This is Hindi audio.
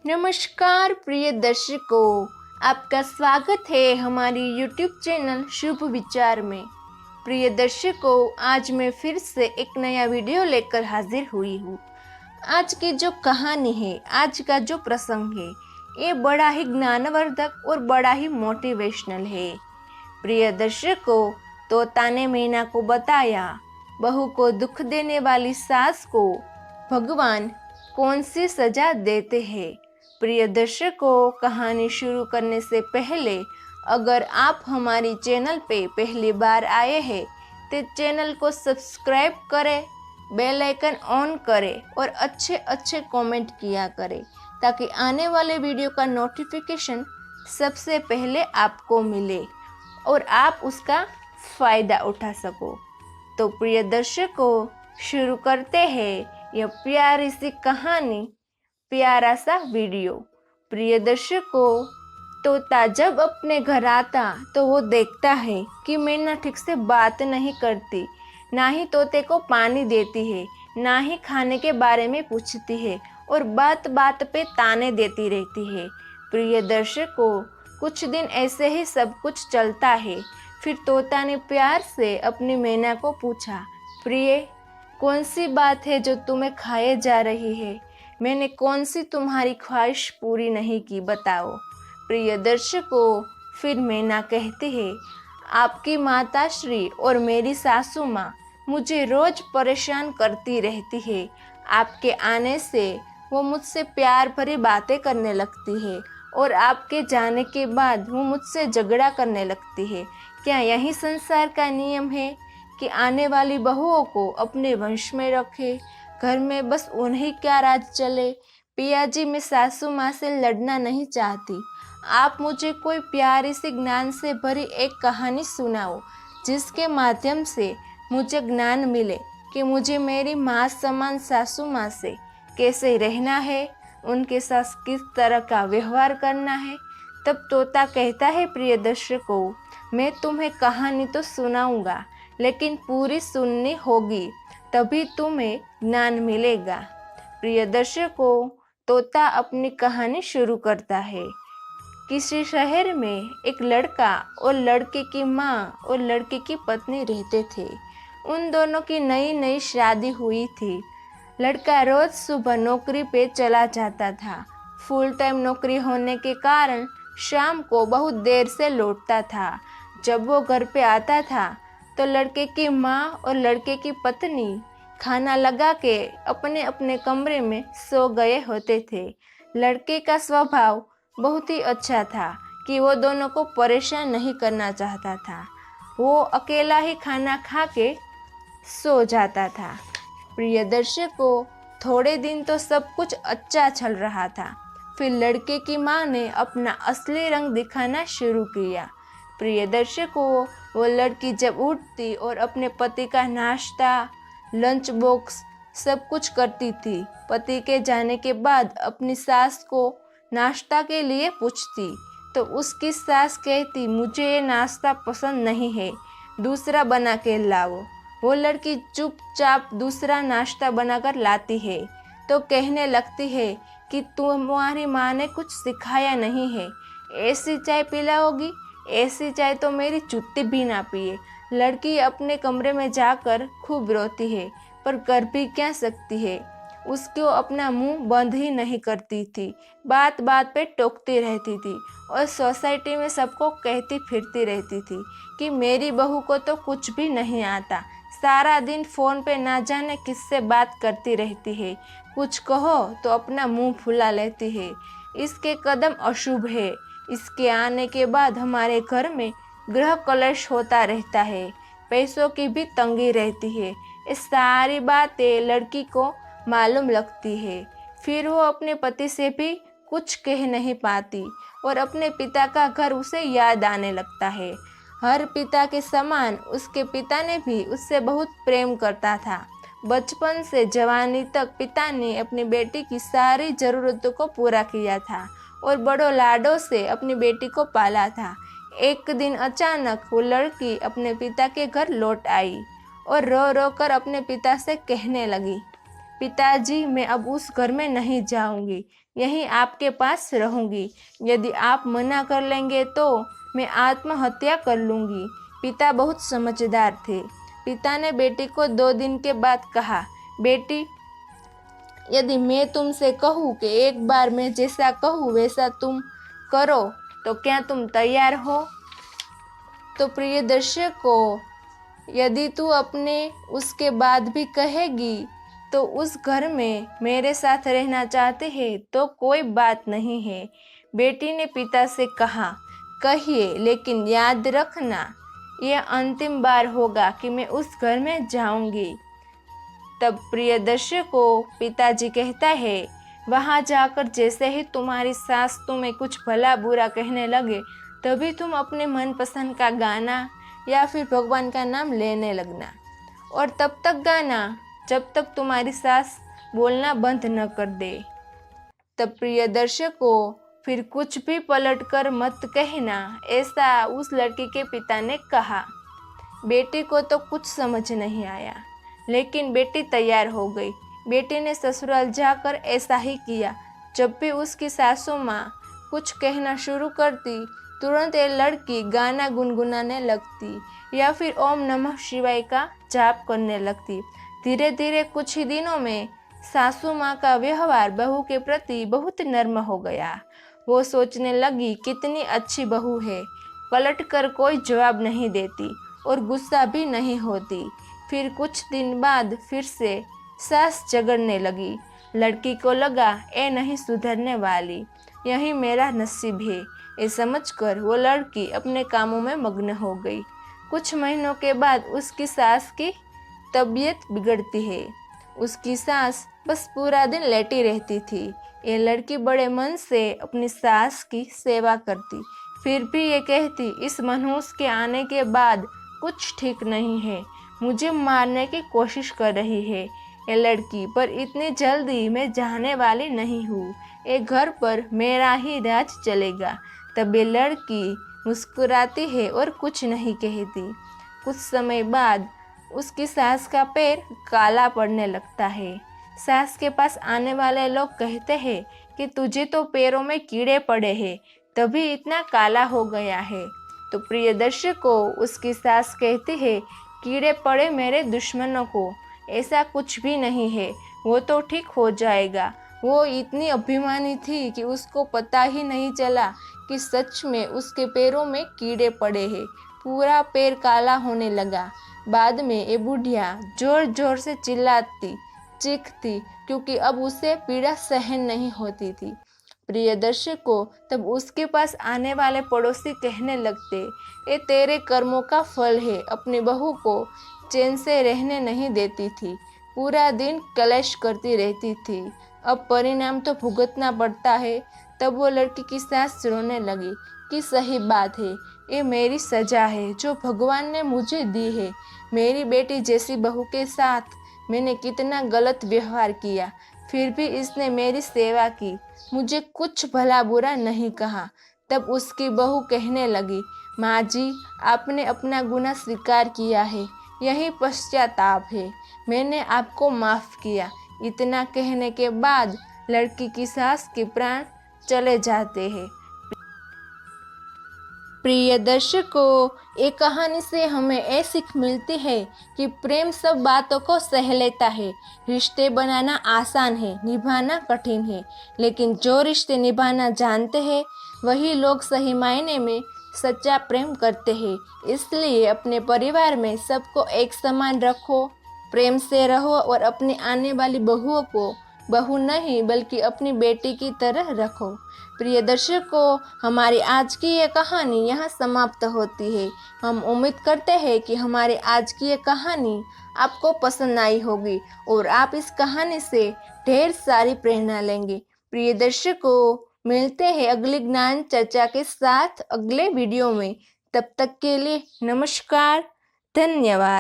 नमस्कार प्रिय दर्शकों, आपका स्वागत है हमारी YouTube चैनल शुभ विचार में। प्रिय दर्शकों, आज मैं फिर से एक नया वीडियो लेकर हाजिर हुई हूँ। आज की जो कहानी है, आज का जो प्रसंग है, ये बड़ा ही ज्ञानवर्धक और बड़ा ही मोटिवेशनल है। प्रिय दर्शकों, तोता ने मैना को बताया, बहू को दुख देने वाली सास को भगवान कौन सी सजा देते हैं। प्रिय दर्शकों, कहानी शुरू करने से पहले अगर आप हमारी चैनल पे पहली बार आए हैं तो चैनल को सब्सक्राइब करें, बेल आइकन ऑन करें और अच्छे अच्छे कमेंट किया करें ताकि आने वाले वीडियो का नोटिफिकेशन सबसे पहले आपको मिले और आप उसका फ़ायदा उठा सको। तो प्रिय दर्शकों, शुरू करते हैं यह प्यारी सी कहानी, प्यारा सा वीडियो। प्रिय दर्शकों, तोता जब अपने घर आता तो वो देखता है कि मैना ठीक से बात नहीं करती, ना ही तोते को पानी देती है, ना ही खाने के बारे में पूछती है और बात बात पे ताने देती रहती है। प्रिय दर्शकों, कुछ दिन ऐसे ही सब कुछ चलता है। फिर तोता ने प्यार से अपनी मैना को पूछा, प्रिय, कौन सी बात है जो तुम्हें खाए जा रही है? मैंने कौन सी तुम्हारी ख्वाहिश पूरी नहीं की, बताओ। प्रिय दर्शकों, फिर मैना कहती है, आपकी माताश्री और मेरी सासू माँ मुझे रोज परेशान करती रहती है। आपके आने से वो मुझसे प्यार भरी बातें करने लगती है और आपके जाने के बाद वो मुझसे झगड़ा करने लगती है। क्या यही संसार का नियम है कि आने वाली बहुओं को अपने वंश में रखे, घर में बस उन्हीं का राज चले? पिया जी, मैं सासू माँ से लड़ना नहीं चाहती। आप मुझे कोई प्यारी सी ज्ञान से भरी एक कहानी सुनाओ जिसके माध्यम से मुझे ज्ञान मिले कि मुझे मेरी माँ समान सासू माँ से कैसे रहना है, उनके साथ किस तरह का व्यवहार करना है। तब तोता कहता है, प्रिय दर्शकों, मैं तुम्हें कहानी तो सुनाऊंगा लेकिन पूरी सुननी होगी, तभी तुम्हें ज्ञान मिलेगा। प्रिय दर्शकों, तोता अपनी कहानी शुरू करता है। किसी शहर में एक लड़का और लड़के की माँ और लड़के की पत्नी रहते थे। उन दोनों की नई नई शादी हुई थी। लड़का रोज सुबह नौकरी पे चला जाता था। फुल टाइम नौकरी होने के कारण शाम को बहुत देर से लौटता था। जब वो घर पे आता था तो लड़के की माँ और लड़के की पत्नी खाना लगा के अपने अपने कमरे में सो गए होते थे। लड़के का स्वभाव बहुत ही अच्छा था कि वो दोनों को परेशान नहीं करना चाहता था। वो अकेला ही खाना खा के सो जाता था। प्रिय दर्शकों, थोड़े दिन तो सब कुछ अच्छा चल रहा था। फिर लड़के की माँ ने अपना असली रंग दिखाना शुरू किया। प्रिय दर्शकों, वो लड़की जब उठती और अपने पति का नाश्ता, लंच बॉक्स सब कुछ करती थी। पति के जाने के बाद अपनी सास को नाश्ता के लिए पूछती तो उसकी सास कहती, मुझे ये नाश्ता पसंद नहीं है, दूसरा बना के लाओ। वो लड़की चुपचाप दूसरा नाश्ता बनाकर लाती है तो कहने लगती है कि तुम्हारी माँ ने कुछ सिखाया नहीं है, ऐसी चाय पिलाओगी? ऐसी चाय तो मेरी चुत्ती भी ना पिए। लड़की अपने कमरे में जाकर खूब रोती है, पर कर भी क्या सकती है। उसको अपना मुंह बंद ही नहीं करती थी, बात बात पे टोकती रहती थी और सोसाइटी में सबको कहती फिरती रहती थी कि मेरी बहू को तो कुछ भी नहीं आता, सारा दिन फ़ोन पे ना जाने किससे बात करती रहती है, कुछ कहो तो अपना मुंह फुला लेती है, इसके कदम अशुभ है, इसके आने के बाद हमारे घर में गृह कलश होता रहता है, पैसों की भी तंगी रहती है। ये सारी बातें लड़की को मालूम लगती है। फिर वो अपने पति से भी कुछ कह नहीं पाती और अपने पिता का घर उसे याद आने लगता है। हर पिता के समान उसके पिता ने भी उससे बहुत प्रेम करता था। बचपन से जवानी तक पिता ने अपनी बेटी की सारी ज़रूरतों को पूरा किया था और बड़ों लाडों से अपनी बेटी को पाला था। एक दिन अचानक वो लड़की अपने पिता के घर लौट आई और रो रो कर अपने पिता से कहने लगी, पिताजी, मैं अब उस घर में नहीं जाऊंगी यहीं आपके पास रहूंगी। यदि आप मना कर लेंगे तो मैं आत्महत्या कर लूँगी। पिता बहुत समझदार थे। पिता ने बेटी को 2 दिन के बाद कहा, बेटी, यदि मैं तुमसे कहूँ कि एक बार मैं जैसा कहूँ वैसा तुम करो तो क्या तुम तैयार हो? तो प्रिय दर्शकों, यदि तू अपने उसके बाद भी कहेगी तो उस घर में मेरे साथ रहना चाहते हैं तो कोई बात नहीं है। बेटी ने पिता से कहा, कहिए, लेकिन याद रखना यह अंतिम बार होगा कि मैं उस घर में जाऊंगी। तब प्रिय दर्शकों, पिताजी कहता है, वहाँ जाकर जैसे ही तुम्हारी सास तुम्हें कुछ भला बुरा कहने लगे तभी तुम अपने मनपसंद का गाना या फिर भगवान का नाम लेने लगना, और तब तक गाना जब तक तुम्हारी सास बोलना बंद न कर दे। तब प्रिय दर्शकों, फिर कुछ भी पलट कर मत कहना, ऐसा उस लड़की के पिता ने कहा। बेटी को तो कुछ समझ नहीं आया, लेकिन बेटी तैयार हो गई। बेटी ने ससुराल जाकर ऐसा ही किया। जब भी उसकी सासू माँ कुछ कहना शुरू करती, तुरंत ये लड़की गाना गुनगुनाने लगती या फिर ओम नमः शिवाय का जाप करने लगती। धीरे धीरे कुछ ही दिनों में सासू माँ का व्यवहार बहू के प्रति बहुत नर्म हो गया। वो सोचने लगी, कितनी अच्छी बहू है, पलट कर कोई जवाब नहीं देती और गुस्सा भी नहीं होती। फिर कुछ दिन बाद फिर से सास झगड़ने लगी। लड़की को लगा, ये नहीं सुधरने वाली, यही मेरा नसीब है। ये समझकर वो लड़की अपने कामों में मग्न हो गई। कुछ महीनों के बाद उसकी सास की तबीयत बिगड़ती है। उसकी सास बस पूरा दिन लेटी रहती थी। ये लड़की बड़े मन से अपनी सास की सेवा करती, फिर भी ये कहती, इस मनहूस के आने के बाद कुछ ठीक नहीं है, मुझे मारने की कोशिश कर रही है ये लड़की, पर इतनी जल्दी मैं जाने वाली नहीं हूँ। ये घर पर मेरा ही राज चलेगा। तब ये लड़की मुस्कुराती है और कुछ नहीं कहती। कुछ समय बाद उसकी सास का पैर काला पड़ने लगता है। सास के पास आने वाले लोग कहते हैं कि तुझे तो पैरों में कीड़े पड़े हैं, तभी इतना काला हो गया है। तो प्रिय दर्शकों, उसकी सास कहती है, कीड़े पड़े मेरे दुश्मनों को, ऐसा कुछ भी नहीं है, वो तो ठीक हो जाएगा। वो इतनी अभिमानी थी कि उसको पता ही नहीं चला कि सच में उसके पैरों में कीड़े पड़े हैं। पूरा पैर काला होने लगा। बाद में ये बुढ़िया जोर जोर से चिल्लाती, चीखती, क्योंकि अब उसे पीड़ा सहन नहीं होती थी। प्रिय दर्शकों, तब उसके पास आने वाले पड़ोसी कहने लगते, ये तेरे कर्मों का फल है। अपनी बहू को चैन से रहने नहीं देती थी, पूरा दिन कलेश करती रहती थी, अब परिणाम तो भुगतना पड़ता है। तब वो लड़की की सास रोने लगी कि सही बात है, ये मेरी सजा है जो भगवान ने मुझे दी है। मेरी बेटी जैसी बहू के साथ मैंने कितना गलत व्यवहार किया, फिर भी इसने मेरी सेवा की, मुझे कुछ भला बुरा नहीं कहा। तब उसकी बहू कहने लगी, माँ जी, आपने अपना गुनाह स्वीकार किया है, यही पश्चाताप है, मैंने आपको माफ़ किया। इतना कहने के बाद लड़की की सास के प्राण चले जाते हैं। प्रिय दर्शकों, एक कहानी से हमें ये सीख मिलती है कि प्रेम सब बातों को सह लेता है। रिश्ते बनाना आसान है, निभाना कठिन है, लेकिन जो रिश्ते निभाना जानते हैं वही लोग सही मायने में सच्चा प्रेम करते हैं। इसलिए अपने परिवार में सबको एक समान रखो, प्रेम से रहो और अपनी आने वाली बहुओं को बहू नहीं बल्कि अपनी बेटी की तरह रखो। प्रिय दर्शकों, हमारी आज की ये कहानी यहाँ समाप्त होती है। हम उम्मीद करते हैं कि हमारी आज की ये कहानी आपको पसंद आई होगी और आप इस कहानी से ढेर सारी प्रेरणा लेंगे। प्रिय दर्शकों, मिलते हैं अगली ज्ञान चर्चा के साथ अगले वीडियो में। तब तक के लिए नमस्कार, धन्यवाद।